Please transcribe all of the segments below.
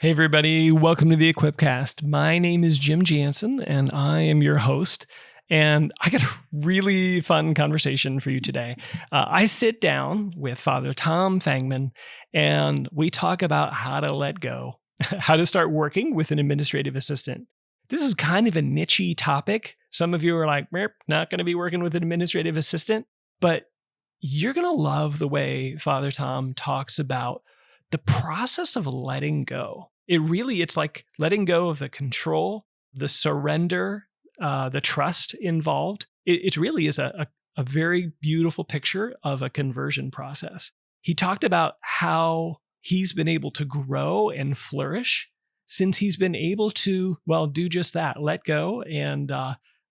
Hey everybody, welcome to the Equipcast. My name is Jim Jansen and I am your host. And I got a really fun conversation for you today. I sit down with Father Tom Fangman and we talk about how to let go, how to start working with an administrative assistant. This is kind of a niche-y topic. Some of you are like, not going to be working with an administrative assistant, but you're going to love the way Father Tom talks about the process of letting go. It's like letting go of the control, the surrender, the trust involved. It really is a very beautiful picture of a conversion process. He talked about how he's been able to grow and flourish since he's been able to, do just that, let go and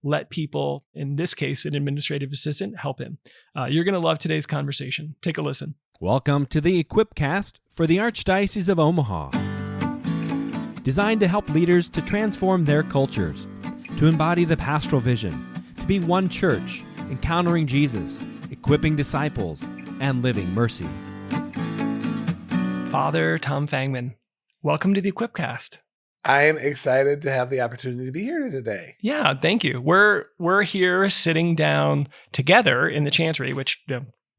let people, in this case, an administrative assistant, help him. You're going to love today's conversation. Take a listen. Welcome to the Equipcast for the Archdiocese of Omaha. Designed to help leaders to transform their cultures, to embody the pastoral vision, to be one church, encountering Jesus, equipping disciples, and living mercy. Father Tom Fangman, welcome to the Equipcast. I am excited to have the opportunity to be here today. Yeah, thank you. We're here sitting down together in the chancery, which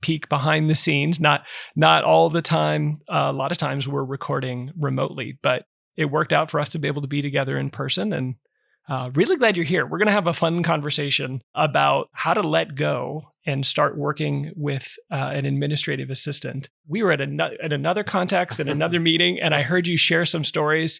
peek behind the scenes. Not all the time. A lot of times we're recording remotely, but it worked out for us to be able to be together in person. And really glad you're here. We're going to have a fun conversation about how to let go and start working with an administrative assistant. We were at another context, in another meeting, and I heard you share some stories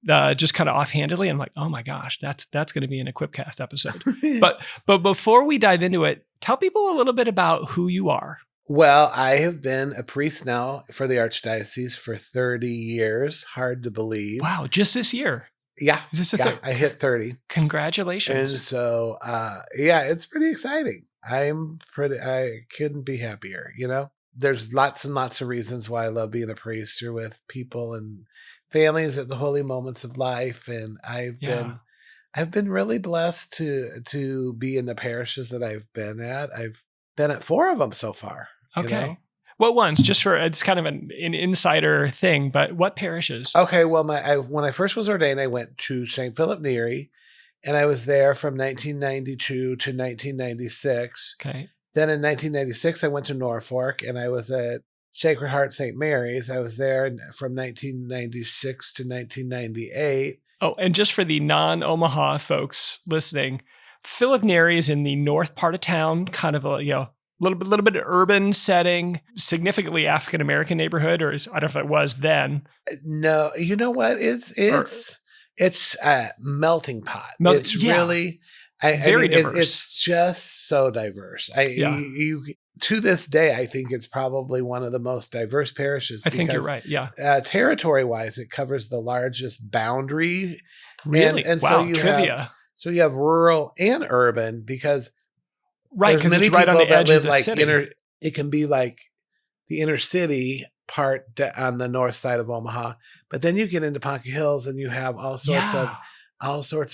just kind of offhandedly. I'm like, oh my gosh, that's going to be an Equipcast episode. But before we dive into it, tell people a little bit about who you are. Well, I have been a priest now for the Archdiocese for 30 years. Hard to believe. Wow, just this year. Yeah. Is this I hit 30. Congratulations. And so, it's pretty exciting. I couldn't be happier, There's lots and lots of reasons why I love being a priest. You're with people and families at the holy moments of life. And I've been really blessed to be in the parishes that I've been at. I've been at 4 of them so far. Okay. What ones? Just for, it's kind of an insider thing, but what parishes? Okay. Well, when I first was ordained, I went to St. Philip Neri, and I was there from 1992 to 1996. Okay. Then in 1996, I went to Norfolk, and I was at Sacred Heart St. Mary's. I was there from 1996 to 1998. Oh, and just for the non-Omaha folks listening, Philip Neri is in the north part of town, kind of a little bit of urban setting, significantly African American neighborhood, or I don't know if it was then. No, you know what? It's a melting pot. Really, very diverse. It's just so diverse. To this day, I think it's probably one of the most diverse parishes. I think you're right. Yeah. Territory-wise, it covers the largest boundary. Really? And wow. so you Trivia. So you have rural and urban because there's many people on the edge of the city. It can be like the inner city part on the north side of Omaha, but then you get into Ponca Hills and you have all sorts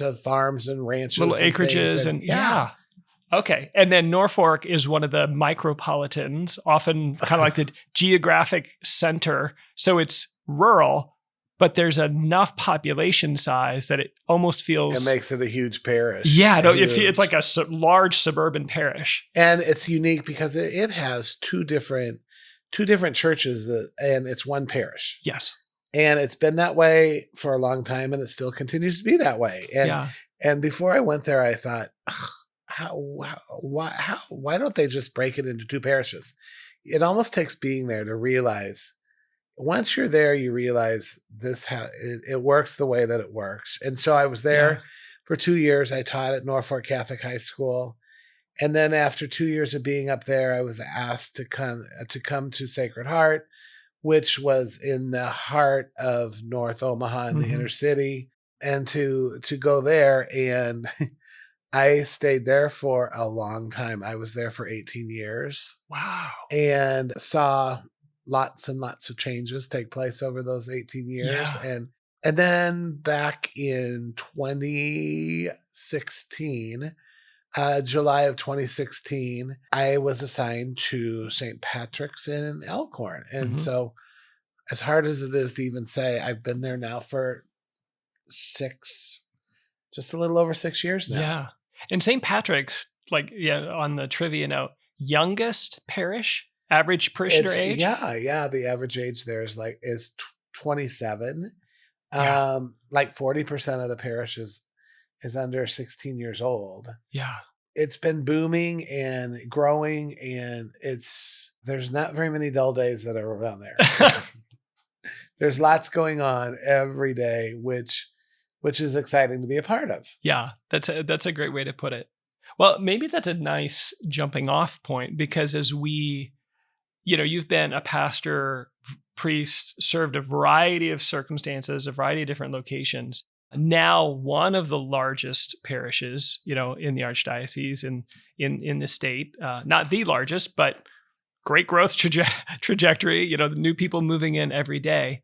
of farms and ranches, little acreages, and Okay. And then Norfolk is one of the micropolitans, often kind of like the geographic center. So it's rural, but there's enough population size that it almost feels... It makes it a huge parish. Yeah, it's like a large suburban parish. And it's unique because it has two different churches, and it's one parish. Yes. And it's been that way for a long time, and it still continues to be that way. And before I went there, I thought, why don't they just break it into 2 parishes? It almost takes being there to realize. Once you're there, you realize it works the way that it works. And so I was there for 2 years. I taught at Norfolk Catholic High School. And then after 2 years of being up there, I was asked to come to Sacred Heart, which was in the heart of North Omaha in the inner city, and to go there. And I stayed there for a long time. I was there for 18 years. Wow. And saw lots and lots of changes take place over those 18 years. Yeah. And then back in 2016, July of 2016, I was assigned to St. Patrick's in Elkhorn. And so as hard as it is to even say, I've been there now for just a little over 6 years now. Yeah. And St. Patrick's, on the trivia note, youngest parish, average parishioner age? Yeah. The average age there is 27. Yeah. 40% of the parish is under 16 years old. Yeah. It's been booming and growing, and there's not very many dull days that are around there. There's lots going on every day, which is exciting to be a part of. Yeah, that's a great way to put it. Well, maybe that's a nice jumping off point, because as you've been a pastor, priest, served a variety of circumstances, a variety of different locations. Now, one of the largest parishes, in the Archdiocese and in the state, not the largest, but great growth trajectory, the new people moving in every day.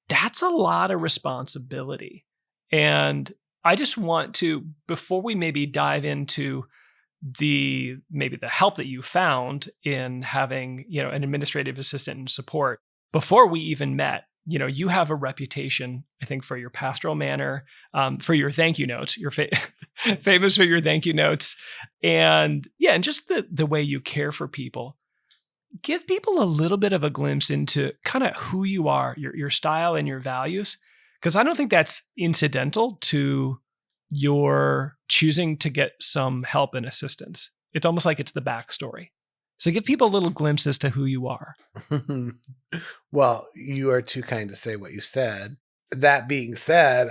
That's a lot of responsibility. And I just want to, before we maybe dive into the help that you found in having, an administrative assistant and support, before we even met, you have a reputation, I think, for your pastoral manner, for your thank you notes. You're famous for your thank you notes. And just the way you care for people. Give people a little bit of a glimpse into kind of who you are, your style and your values, because I don't think that's incidental to your choosing to get some help and assistance. It's almost like it's the backstory. So give people a little glimpse as to who you are. Well, you are too kind to say what you said. That being said,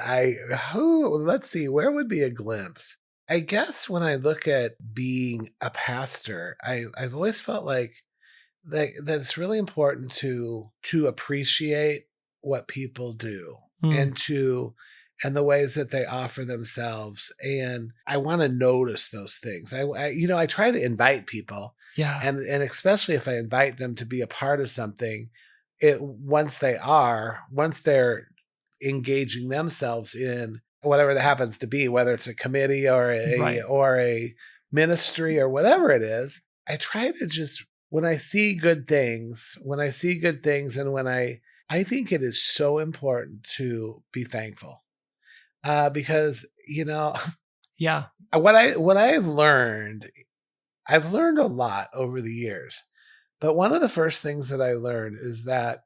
let's see, where would be a glimpse? I guess when I look at being a pastor, I've always felt like that it's really important to appreciate what people do and the ways that they offer themselves. And I want to notice those things. I try to invite people. Yeah. And especially if I invite them to be a part of something, once they're engaging themselves in whatever that happens to be, whether it's a committee or a ministry or whatever it is, I try to just, when I see good things, and when I think it is so important to be thankful, because yeah, what I've learned a lot over the years, but one of the first things that I learned is that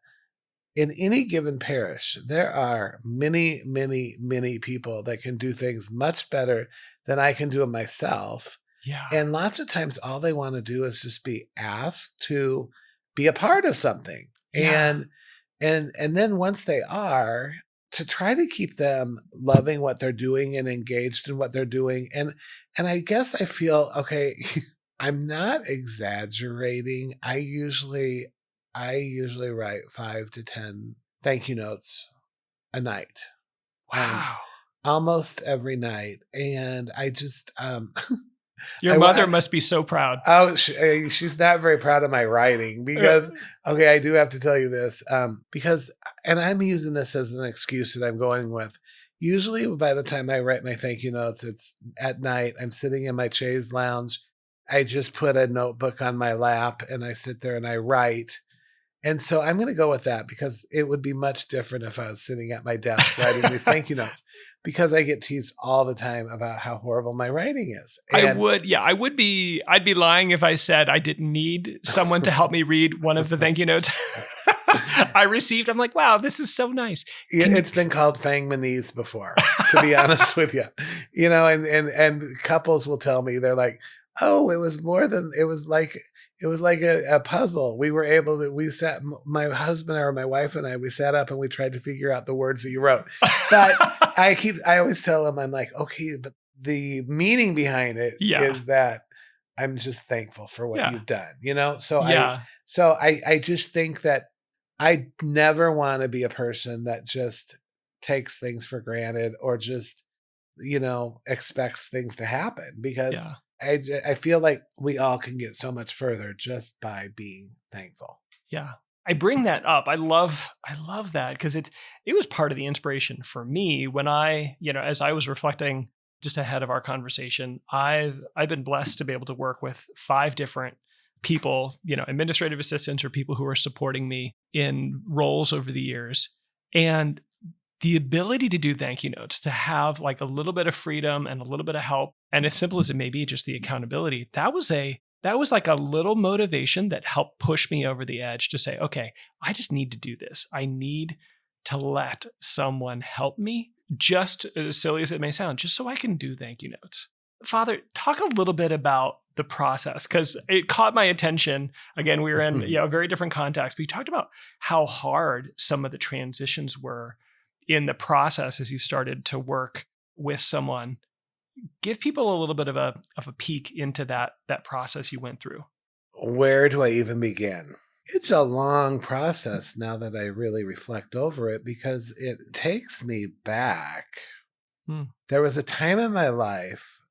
in any given parish, there are many, many, many people that can do things much better than I can do it myself. Yeah. And lots of times all they want to do is just be asked to be a part of something. Yeah. And then once they are, to try to keep them loving what they're doing and engaged in what they're doing. And I guess I feel, okay, I'm not exaggerating. I usually write 5 to 10 thank you notes a night. Wow. Almost every night. And I just, your mother must be so proud. Oh, she's not very proud of my writing because, okay, I do have to tell you this, because, and I'm using this as an excuse that I'm going with. Usually by the time I write my thank you notes, it's at night. I'm sitting in my chaise lounge. I just put a notebook on my lap and I sit there and I write. And so I'm going to go with that because it would be much different if I was sitting at my desk writing these thank you notes, because I get teased all the time about how horrible my writing is. And I'd be lying if I said I didn't need someone to help me read one of the thank you notes I received. I'm like, wow, this is so nice. It's been called Fangmanese before, to be honest with you. And couples will tell me, they're like, oh, it was like a puzzle. My husband or my wife and we sat up and we tried to figure out the words that you wrote. But I always tell them, I'm like, okay, but the meaning behind it is that I'm just thankful for what you've done, So I just think that I never want to be a person that just takes things for granted or just, expects things to happen, because I feel like we all can get so much further just by being thankful. Yeah. I bring that up. I love that because it was part of the inspiration for me when I, as I was reflecting just ahead of our conversation, I've been blessed to be able to work with 5 different people, administrative assistants or people who are supporting me in roles over the years. And the ability to do thank you notes, to have like a little bit of freedom and a little bit of help, and as simple as it may be, just the accountability, that was like a little motivation that helped push me over the edge to say, okay, I just need to do this. I need to let someone help me, just as silly as it may sound, just so I can do thank you notes. Father, talk a little bit about the process, because it caught my attention. Again, we were in a very different context, but you talked about how hard some of the transitions were in the process as you started to work with someone. Give people a little bit of a peek into that process you went through. Where do I even begin? It's a long process now that I really reflect over it, because it takes me back. There was a time in my life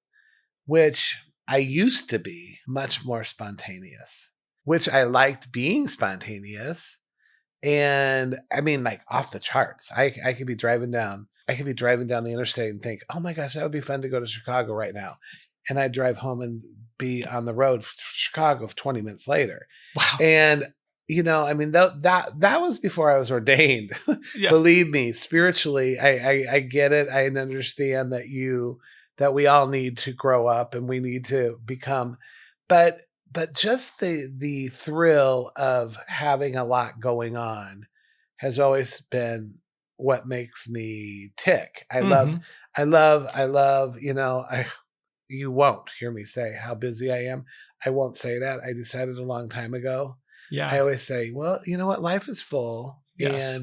which I used to be much more spontaneous, which I liked being spontaneous. And I mean, like off the charts. I could be driving down the interstate and think, oh my gosh, that would be fun to go to Chicago right now. And I'd drive home and be on the road for Chicago 20 minutes later. Wow. And I mean, that was before I was ordained. Yeah. Believe me, spiritually, I get it. I understand that we all need to grow up and we need to become, but just the thrill of having a lot going on has always been what makes me tick. I love, you won't hear me say how busy I am. I won't say that. I decided a long time ago. Yeah. I always say, well, you know what? Life is full. Yes.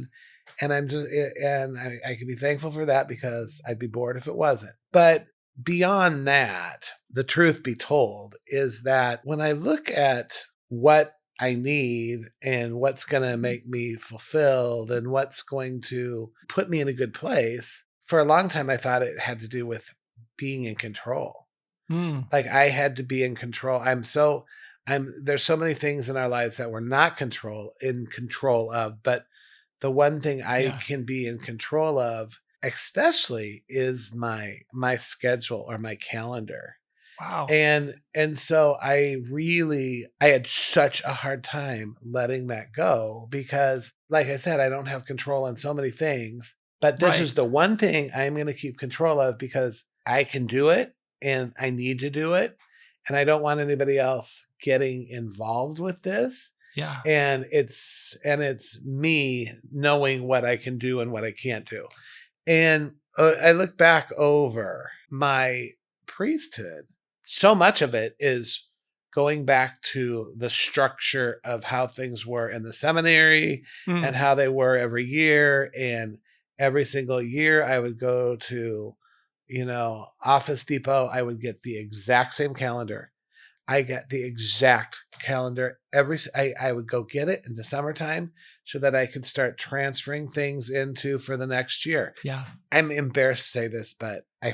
And I'm just, and I can be thankful for that, because I'd be bored if it wasn't. But beyond that, the truth be told is that when I look at what I need and what's going to make me fulfilled and what's going to put me in a good place, for a long time, I thought it had to do with being in control. Like I had to be in control. There's so many things in our lives that we're not in control of, but the one thing I can be in control of, especially, is my schedule or my calendar. Wow. And so I had such a hard time letting that go, because like I said, I don't have control on so many things, but this is the one thing I'm going to keep control of, because I can do it and I need to do it. And I don't want anybody else getting involved with this. Yeah. And it's me knowing what I can do and what I can't do. And I look back over my priesthood. So much of it is going back to the structure of how things were in the seminary and how they were every year. And every single year I would go to, Office Depot. I would get the exact same calendar. I get the exact calendar I would go get it in the summertime so that I could start transferring things into for the next year. Yeah. I'm embarrassed to say this, but I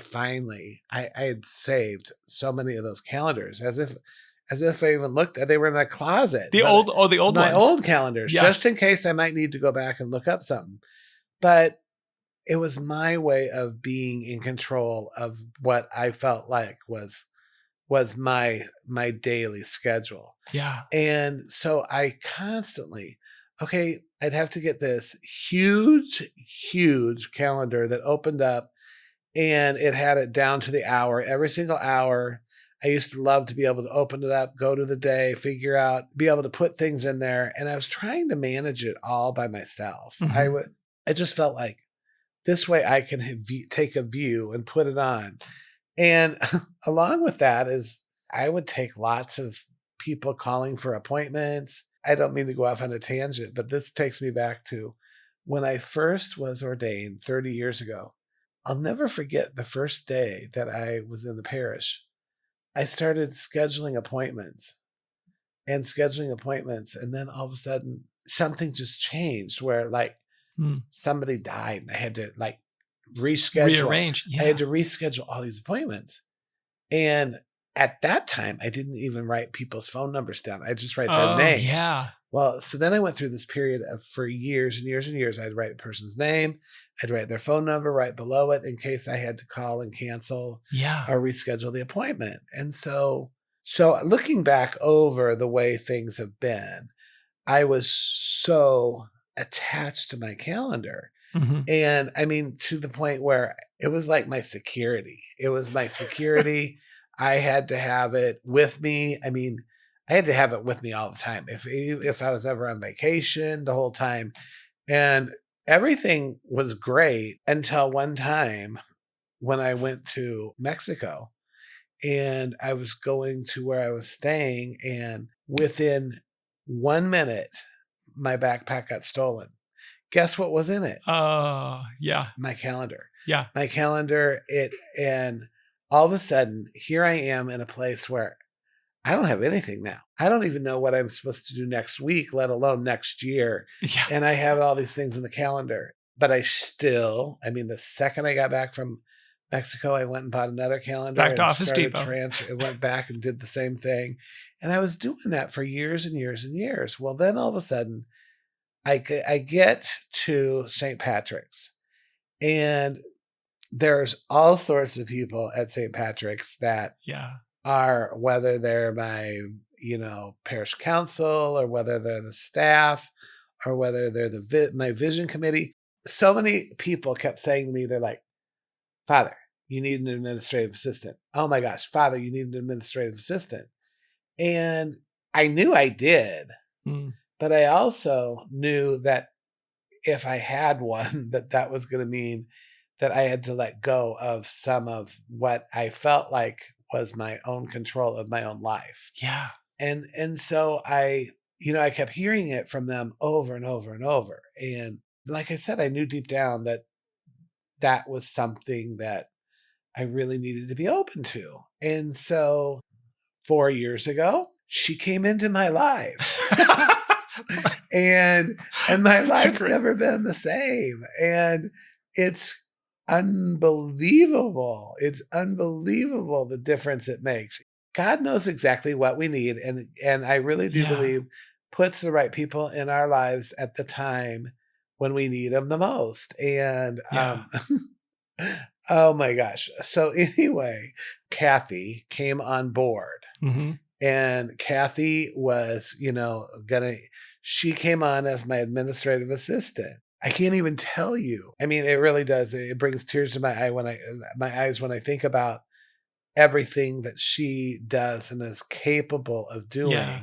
had saved so many of those calendars as if I even looked at, they were in my closet. The old ones. Old calendars, just in case I might need to go back and look up something. But it was my way of being in control of what I felt like was my daily schedule. Yeah. And so I constantly, I'd have to get this huge calendar that opened up, and it had it down to the hour, every single hour. I used to love to be able to open it up, go to the day, figure out, be able to put things in there. And I was trying to manage it all by myself. I just felt like this way I can take a view and put it on. And along with that is I would take lots of people calling for appointments. I don't mean to go off on a tangent, but this takes me back to when I first was ordained 30 years ago. I'll never forget the first day that I was in the parish. I started scheduling appointments. And then all of a sudden something just changed where somebody died and I had to rearrange. Yeah. I had to reschedule all these appointments. And at that time, I didn't even write people's phone numbers down. I just write their name. Yeah. Well, so then I went through this period for years and years and years. I'd write a person's name. I'd write their phone number right below it in case I had to call and cancel or reschedule the appointment. And so So looking back over the way things have been, I was so attached to my calendar. Mhm. And I mean, to the point where it was like my security. It was my security. I had to have it with me. I mean, I had to have it with me all the time. If I was ever on vacation, the whole time. And everything was great until one time when I went to Mexico and I was going to where I was staying, and within 1 minute, my backpack got stolen. Guess what was in it? Yeah. My calendar. Yeah. My calendar, and all of a sudden, here I am in a place where I don't have anything now. I don't even know what I'm supposed to do next week, let alone next year. Yeah. And I have all these things in the calendar. But I mean, the second I got back from Mexico, I went and bought another calendar Back to and Office started Depot. went back and did the same thing. And I was doing that for years and years and years. Well, then all of a sudden, I get to St. Patrick's, and there's all sorts of people at St. Patrick's that Yeah. are, whether they're my, parish council, or whether they're the staff, or whether they're my vision committee. So many people kept saying to me, they're like, Father, you need an administrative assistant. Oh my gosh, Father, you need an administrative assistant. And I knew I did, Mm. but I also knew that if I had one, that was going to mean that I had to let go of some of what I felt like was my own control of my own life. Yeah. And so I kept hearing it from them over and over and over. And like I said, I knew deep down that that was something that I really needed to be open to. And so 4 years ago, she came into my life. and my life's never been the same. And it's unbelievable. It's unbelievable the difference it makes. God knows exactly what we need, and I really do believe puts the right people in our lives at the time when we need them the most. And oh my gosh. So anyway, Kathy came on board. Mm-hmm. And Kathy was, she came on as my administrative assistant. I can't even tell you. I mean, it really does. It brings tears to my eyes when I think about everything that she does and is capable of doing. Yeah.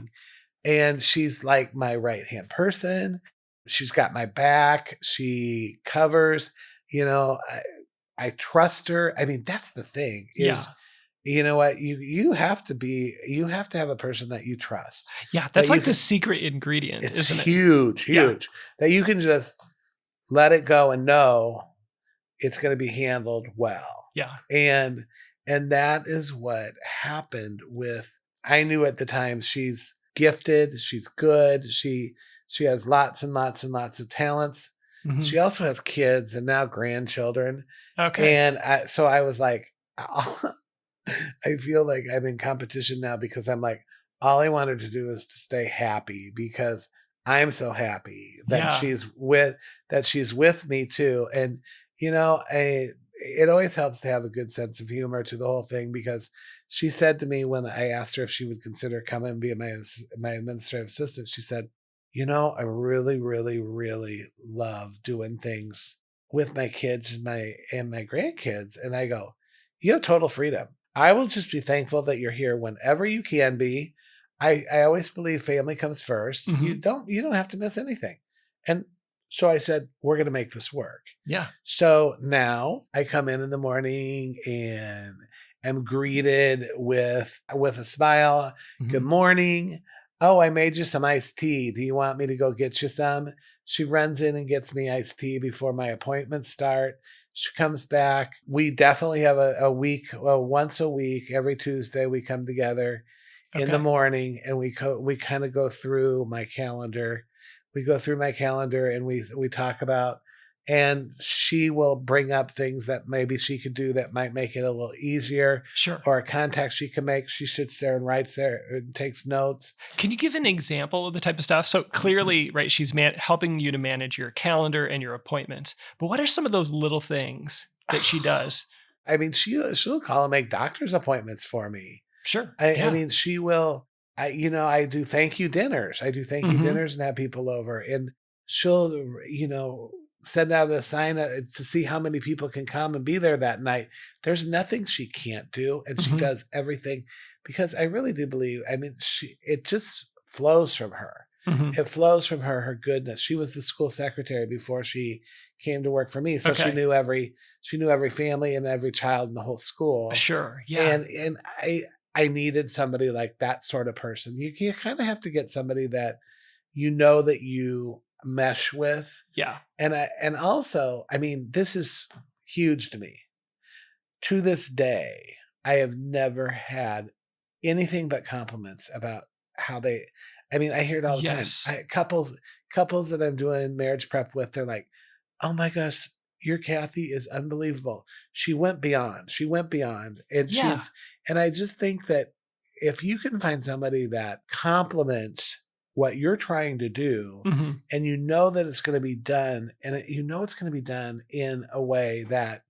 And she's like my right-hand person. She's got my back. She covers, I trust her. I mean, that's the thing is, you know what? You have to have a person that you trust. Yeah, that's like the secret ingredient, isn't it? It's huge. That you can just let it go and know it's going to be handled well. Yeah. And that is what happened with, I knew at the time she's gifted, she's good, she has lots and lots and lots of talents. Mm-hmm. She also has kids and now grandchildren. Okay. And so I was like, I feel like I'm in competition now because I'm like, all I want her to do is to stay happy, because I'm so happy that she's with me too. And, it always helps to have a good sense of humor to the whole thing, because she said to me when I asked her if she would consider coming and being my administrative assistant, she said, I really, really, really love doing things with my kids and my grandkids. And I go, you have total freedom. I will just be thankful that you're here whenever you can be. I always believe family comes first. Mm-hmm. You don't have to miss anything. And so I said, we're going to make this work. Yeah. So now I come in the morning and am greeted with a smile. Mm-hmm. Good morning. Oh, I made you some iced tea. Do you want me to go get you some? She runs in and gets me iced tea before my appointments start. She comes back. We definitely have a week, once a week, every Tuesday, we come together in the morning, and we kind of go through my calendar. We go through my calendar and we talk about, and she will bring up things that maybe she could do that might make it a little easier. Sure. Or a contact she can make. She sits there and writes there and takes notes. Can you give an example of the type of stuff? So clearly, right, she's helping you to manage your calendar and your appointments. But what are some of those little things that she does? I mean, she'll call and make doctor's appointments for me. Sure. I mean, she will, I do thank you dinners. I do thank you Mhm. dinners and have people over, and she'll, send out a sign to see how many people can come and be there that night. There's nothing she can't do. And she Mhm. does everything because I really do believe, I mean, it just flows from her. Mhm. It flows from her goodness. She was the school secretary before she came to work for me. So Okay. she knew every family and every child in the whole school. Sure. Yeah. And I needed somebody like that sort of person. You kind of have to get somebody that that you mesh with. Yeah. And also, I mean, this is huge to me. To this day, I have never had anything but compliments about how they, I mean, I hear it all the time. Yes. Couples that I'm doing marriage prep with, they're like, "Oh my gosh, your Kathy is unbelievable. She went beyond. She went beyond." Yeah. And I just think that if you can find somebody that compliments what you're trying to do, Mhm. and you know that it's going to be done, and it's going to be done in a way that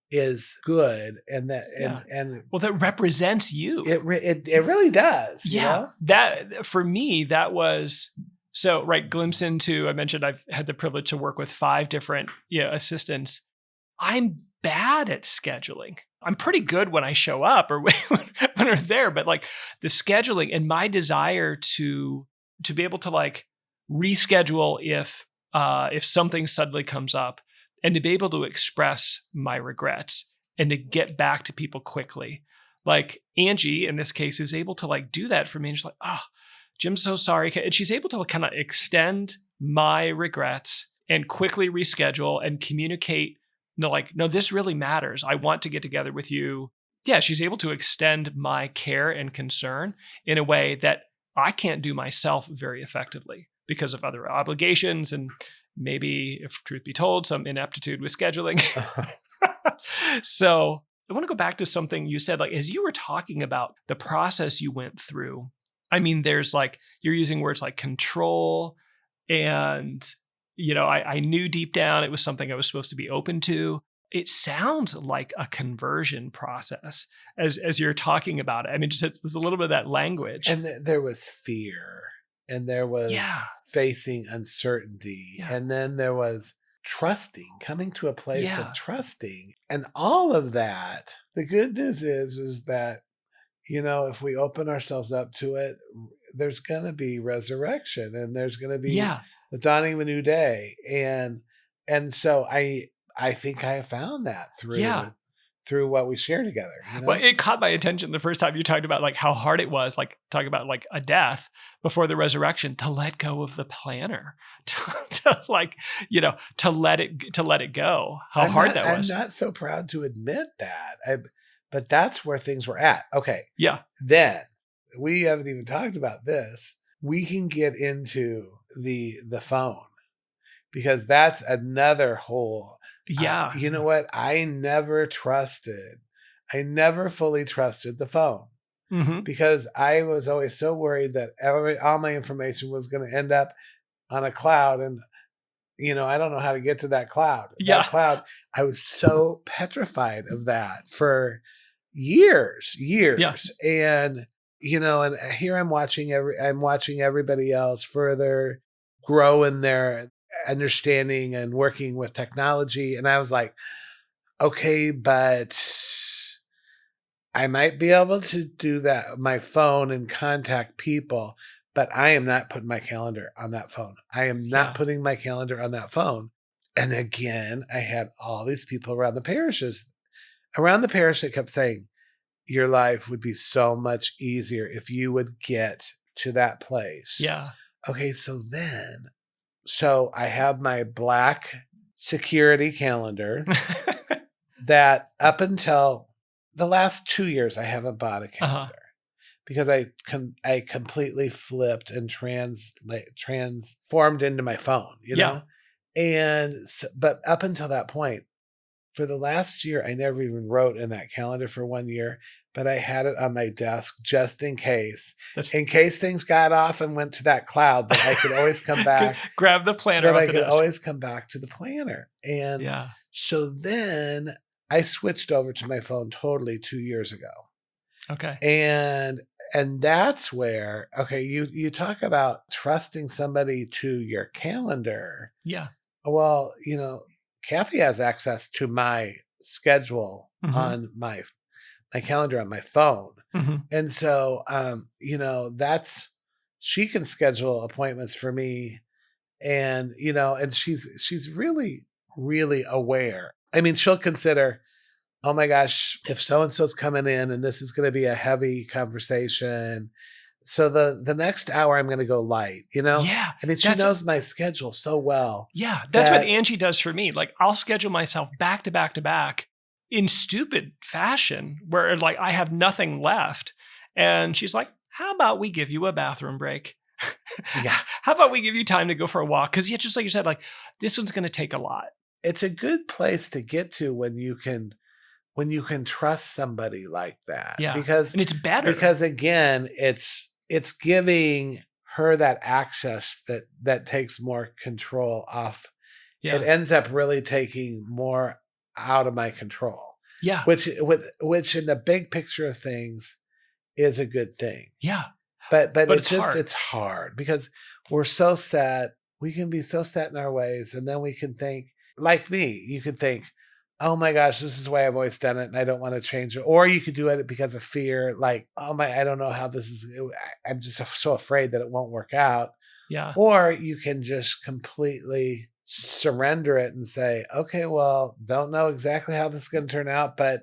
is good, and that Yeah. and Well, that represents you. it really does, Yeah. That for me, that was so right. Glimpse into, I mentioned I've had the privilege to work with 5 different assistants. I'm bad at scheduling. I'm pretty good when I show up or when we're there, but like the scheduling and my desire to be able to like reschedule if something suddenly comes up, and to be able to express my regrets and to get back to people quickly. Like Angie in this case is able to like do that for me. And she's like, "Oh, Jim's so sorry." And she's able to kind of extend my regrets and quickly reschedule and communicate. No, like, no, this really matters. I want to get together with you. Yeah, she's able to extend my care and concern in a way that I can't do myself very effectively because of other obligations and maybe, if truth be told, some ineptitude with scheduling. So I want to go back to something you said, like, as you were talking about the process you went through. I mean, there's like, you're using words like control and, I knew deep down it was something I was supposed to be open to. It sounds like a conversion process as you're talking about it. I mean, just there's a little bit of that language. And there was fear, and there was Yeah. facing uncertainty, Yeah. and then there was trusting, coming to a place Yeah. of trusting, and all of that. The good news is that if we open ourselves up to it, there's going to be resurrection, and there's going to be Yeah. the dawning of a new day, and so I think I found that Yeah. through what we share together. Well, it caught my attention the first time you talked about like how hard it was, like talking about like a death before the resurrection, to let go of the planner, to like, to let it go. How hard that was. I'm not so proud to admit that. But that's where things were at. Okay. Yeah. Then we haven't even talked about this. We can get into the phone, because that's another whole. Yeah. You know what? I never fully trusted the phone, Mhm. because I was always so worried that all my information was going to end up on a cloud, and I don't know how to get to that cloud. Yeah. That cloud, I was so petrified of that for years. Yeah. And and here I'm watching everybody else further grow in their understanding and working with technology, and I was like, okay, but I might be able to do that my phone and contact people, but I am not putting my calendar on that phone. I am not Yeah. putting my calendar on that phone. And again, I had all these people around the parish that kept saying, your life would be so much easier if you would get to that place. Yeah. Okay, so I have my black security calendar that up until the last 2 years, I haven't bought a calendar because I completely flipped and transformed into my phone, Yeah. And but up until that point, for the last year, I never even wrote in that calendar for 1 year, but I had it on my desk just in case things got off and went to that cloud, that I could always come back. Grab the planner. That I could always come back to the planner. And yeah. so then I switched over to my phone totally 2 years ago. Okay. And that's where, okay, you talk about trusting somebody to your calendar. Yeah. Well, Kathy has access to my schedule Mm-hmm. on my calendar on my phone. Mm-hmm. And so, she can schedule appointments for me, and, and she's really, really aware. I mean, she'll consider, oh my gosh, if so-and-so's coming in and this is going to be a heavy conversation. So the next hour I'm going to go light, Yeah. I mean, she knows my schedule so well. Yeah. That's what Angie does for me. Like, I'll schedule myself back to back to back in stupid fashion where like I have nothing left. And she's like, how about we give you a bathroom break? Yeah. How about we give you time to go for a walk? Because just like you said, like this one's going to take a lot. It's a good place to get to when you can trust somebody like that. Yeah. Because and it's better. Because again, it's giving her that access that takes more control off. Yeah. It ends up really taking more out of my control. Yeah. Which in the big picture of things is a good thing. Yeah. But it's hard because we're so set. We can be so set in our ways, and then we can think, like me, you could think, oh my gosh, this is the way I've always done it and I don't want to change it. Or you could do it because of fear, like, I don't know how this is. I'm just so afraid that it won't work out. Yeah. Or you can just completely surrender it and say, okay, well, don't know exactly how this is going to turn out, but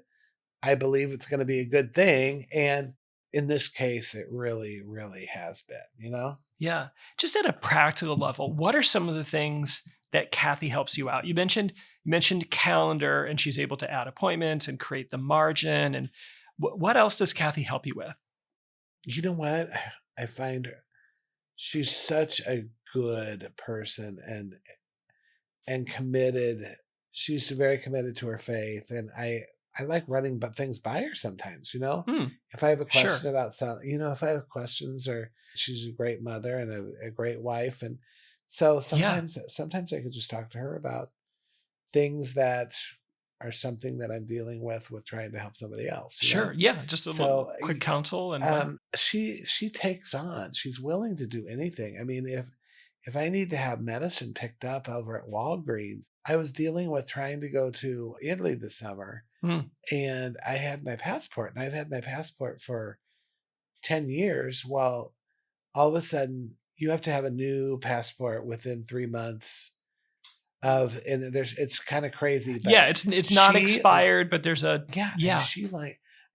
I believe it's going to be a good thing. And in this case, it really, really has been, Yeah. Just at a practical level, what are some of the things that Kathy helps you out? You mentioned calendar, and she's able to add appointments and create the margin. And what else does Kathy help you with? You know what? I find she's such a good person and committed. She's very committed to her faith, and I like running things by her sometimes. If I have a question about if I have questions, or she's a great mother and a great wife, and so sometimes I could just talk to her about things that are something that I'm dealing with trying to help somebody else. Sure. Yeah. Just a little quick counsel. And she takes on, she's willing to do anything. I mean, if I need to have medicine picked up over at Walgreens, I was dealing with trying to go to Italy this summer, and I had my passport, and I've had my passport for 10 years. Well, all of a sudden you have to have a new passport within 3 months and it's kind of crazy. But it's not expired, but there's a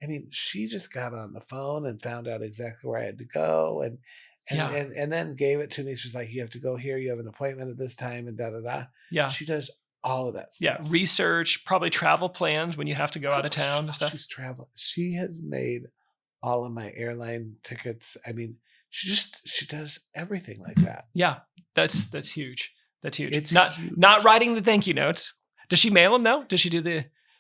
and she just got on the phone and found out exactly where I had to go, and then gave it to me. She's like, you have to go here, you have an appointment at this time, and da. Yeah. She does all of that stuff. Yeah. Research, probably travel plans when you have to go out of town and stuff. She's traveling. She has made all of my airline tickets. I mean, she does everything like that. Yeah. That's huge. That's huge. It's not writing the thank you notes. Does she mail them though? Does she do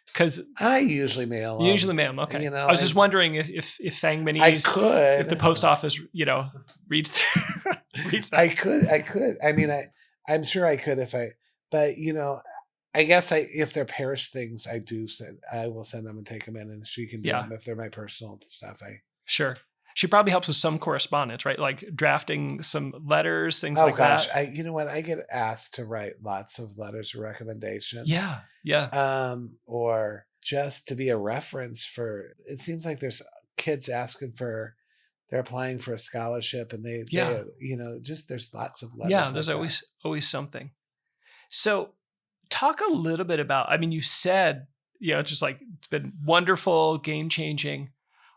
because I usually mail them. You usually mail them. Okay. I was just wondering if Fangmanese, if the post office, reads reads that. I could. I mean, I'm sure I could but I guess if they're parish things, I will send them and take them in, and she can do them if they're my personal stuff. Sure. She probably helps with some correspondence, right? Like drafting some letters, things like that. Oh gosh, you know what? I get asked to write lots of letters of recommendation. Yeah, yeah. Or just to be a reference for. It seems like there's kids asking they're applying for a scholarship, and they just there's lots of letters. Yeah, there's always something. So, talk a little bit about. I mean, you said just like it's been wonderful, game changing.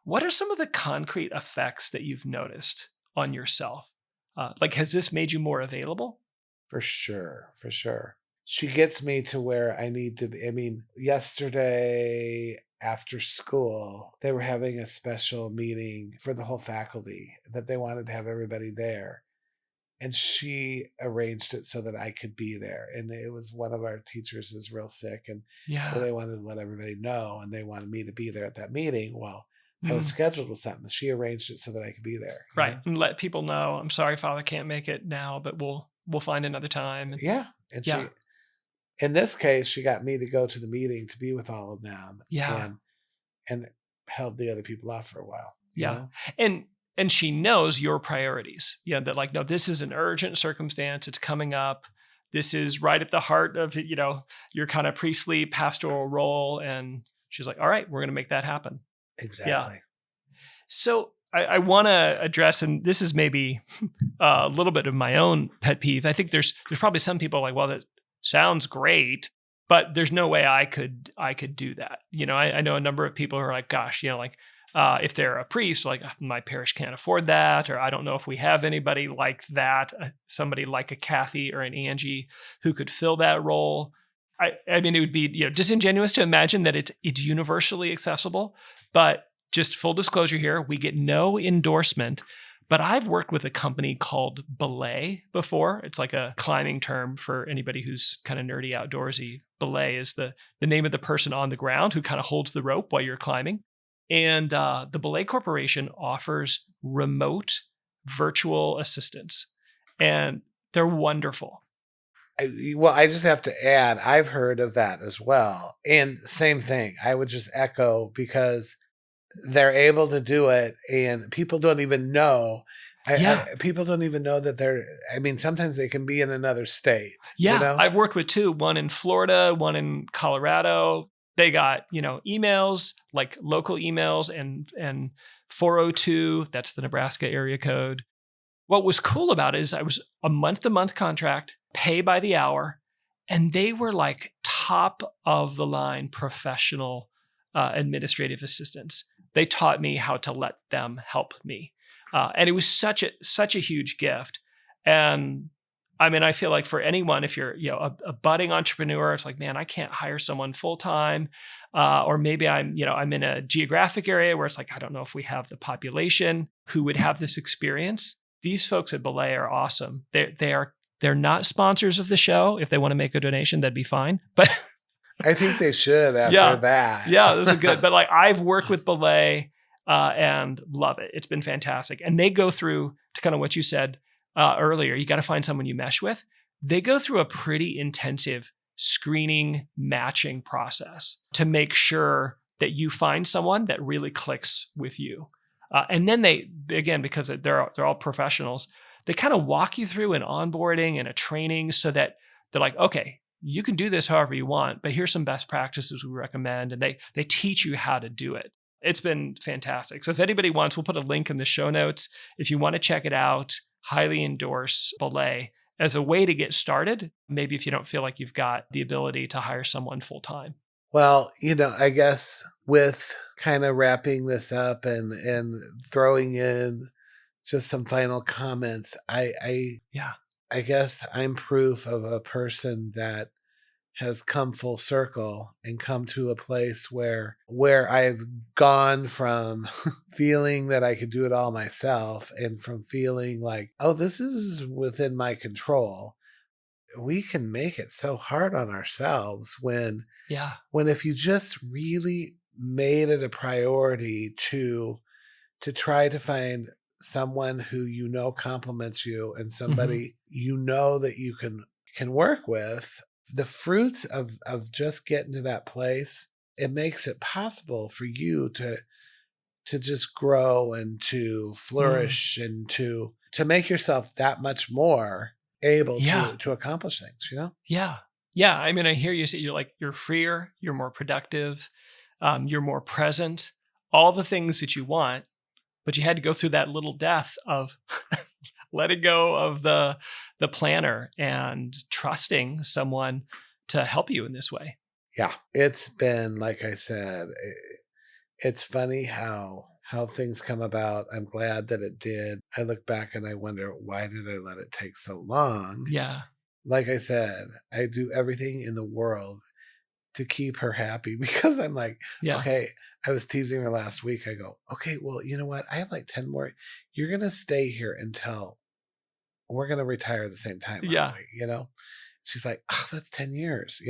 What are some of the concrete effects that you've noticed on yourself? Like, has this made you more available? For sure. She gets me to where I need to be. I mean, yesterday after school, they were having a special meeting for the whole faculty that they wanted to have everybody there. And she arranged it so that I could be there. And it was one of our teachers is real sick, and they wanted to let everybody know, and they wanted me to be there at that meeting. Well, I was scheduled with something. She arranged it so that I could be there. Right. And let people know, I'm sorry, Father can't make it now, but we'll find another time. Yeah. And she, in this case, she got me to go to the meeting to be with all of them. Yeah. And held the other people off for a while. Yeah. You know? And she knows your priorities. Yeah. That like, no, this is an urgent circumstance. It's coming up. This is right at the heart of, your kind of priestly pastoral role. And she's like, all right, we're going to make that happen. Exactly. Yeah. So I want to address, and this is maybe a little bit of my own pet peeve. I think there's probably some people like, well, that sounds great, but there's no way I could do that. I know a number of people who are like, gosh, if they're a priest, like my parish can't afford that, or I don't know if we have anybody like that, somebody like a Kathy or an Angie who could fill that role. I mean, it would be disingenuous to imagine that it's universally accessible, but just full disclosure here, we get no endorsement, but I've worked with a company called Belay before. It's like a climbing term for anybody who's kind of nerdy outdoorsy. Belay is the name of the person on the ground who kind of holds the rope while you're climbing. And the Belay Corporation offers remote virtual assistance, and they're wonderful. I just have to add, I've heard of that as well. And same thing, I would just echo, because they're able to do it and people don't even know. People don't even know that sometimes they can be in another state. Yeah. I've worked with two, one in Florida, one in Colorado. They got, emails, like local emails and 402, that's the Nebraska area code. What was cool about it is I was a month-to-month contract, pay by the hour, and they were like top of the line professional administrative assistants. They taught me how to let them help me. And it was such a huge gift. And I mean, I feel like for anyone, if you're a budding entrepreneur, it's like, man, I can't hire someone full time, or maybe I'm in a geographic area where it's like, I don't know if we have the population who would have this experience. These folks at Belay are awesome. They're not sponsors of the show. If they want to make a donation, that'd be fine. But I think they should after that. Yeah, this is good. But like I've worked with Belay and love it. It's been fantastic. And they go through, to kind of what you said earlier, you got to find someone you mesh with. They go through a pretty intensive screening, matching process to make sure that you find someone that really clicks with you. And then they, again, because they're all professionals, they kind of walk you through an onboarding and a training so that they're like, okay, you can do this however you want, but here's some best practices we recommend. And they teach you how to do it. It's been fantastic. So if anybody wants, we'll put a link in the show notes. If you want to check it out, highly endorse Belay as a way to get started. Maybe if you don't feel like you've got the ability to hire someone full time. Well, I guess with kind of wrapping this up and throwing in just some final comments, I guess I'm proof of a person that has come full circle and come to a place where I've gone from feeling that I could do it all myself and from feeling like, oh, this is within my control. We can make it so hard on ourselves when if you just really made it a priority to try to find someone who compliments you and somebody that you can work with, the fruits of just getting to that place, it makes it possible for you to just grow and to flourish and to make yourself that much more able to accomplish things, Yeah. Yeah. I mean, I hear you say you're freer, you're more productive, you're more present, all the things that you want, but you had to go through that little death of letting go of the planner and trusting someone to help you in this way. Yeah. It's been, like I said, it's funny how things come about. I'm glad that it did. I look back and I wonder, why did I let it take so long? Yeah. Like I said, I do everything in the world to keep her happy because I'm like, okay, I was teasing her last week. I go, okay, well, you know what? I have like 10 more. You're going to stay here until we're going to retire at the same time. Yeah. She's like, oh, that's 10 years,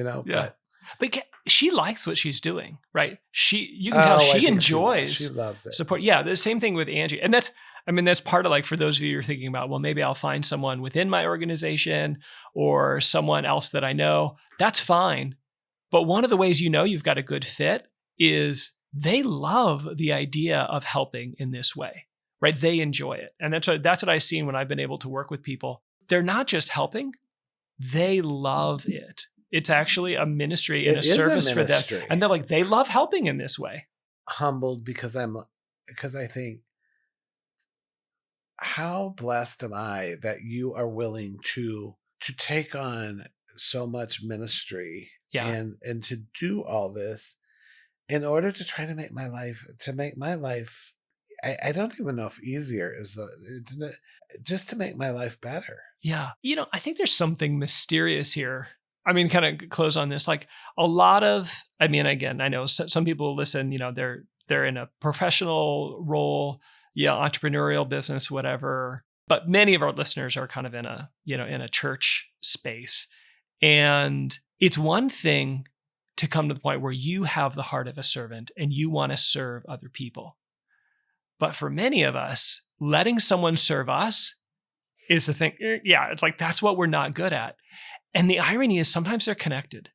But she likes what she's doing, right? You can tell she enjoys. She loves it. Support. Yeah. The same thing with Angie. And that's part of, like, for those of you who are thinking about, well, maybe I'll find someone within my organization or someone else that I know. That's fine. But one of the ways you've got a good fit is they love the idea of helping in this way, right? They enjoy it. And that's what I've seen when I've been able to work with people. They're not just helping, they love it. It's actually a ministry and a service for them. And they're like, they love helping in this way. Humbled because I think, how blessed am I that you are willing to take on so much ministry and to do all this in order to try to make my life I don't even know if easier is just to make my life better. Yeah. I think there's something mysterious here. I mean, kind of close on this, like a lot of, I mean, again, I know some people listen, they're in a professional role, entrepreneurial business, whatever. But many of our listeners are kind of in a church space. And it's one thing to come to the point where you have the heart of a servant and you want to serve other people. But for many of us, letting someone serve us is the thing. Yeah, it's like, that's what we're not good at. And the irony is sometimes they're connected.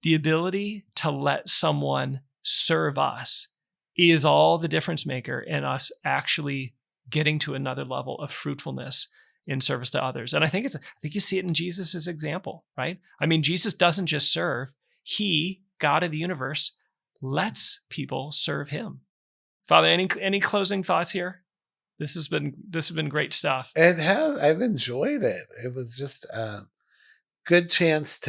The ability to let someone serve us is all the difference maker in us actually getting to another level of fruitfulness in service to others. And I think you see it in Jesus' example, right? I mean, Jesus doesn't just serve. He, God of the universe, lets people serve him. Father, any closing thoughts here? This has been great stuff. It has. I've enjoyed it. It was just a good chance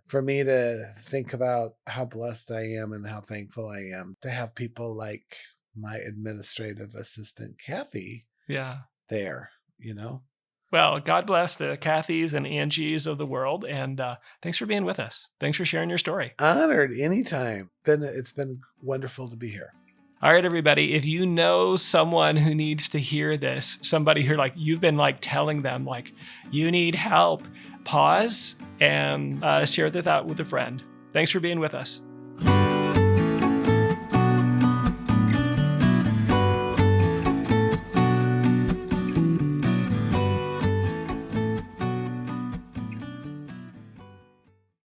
for me to think about how blessed I am and how thankful I am to have people like my administrative assistant, Kathy, there, Well, God bless the Kathys and Angies of the world. And thanks for being with us. Thanks for sharing your story. Honored anytime. It's been wonderful to be here. All right, everybody, if you know someone who needs to hear this, somebody who you've been telling them you need help, pause and share that with a friend. Thanks for being with us.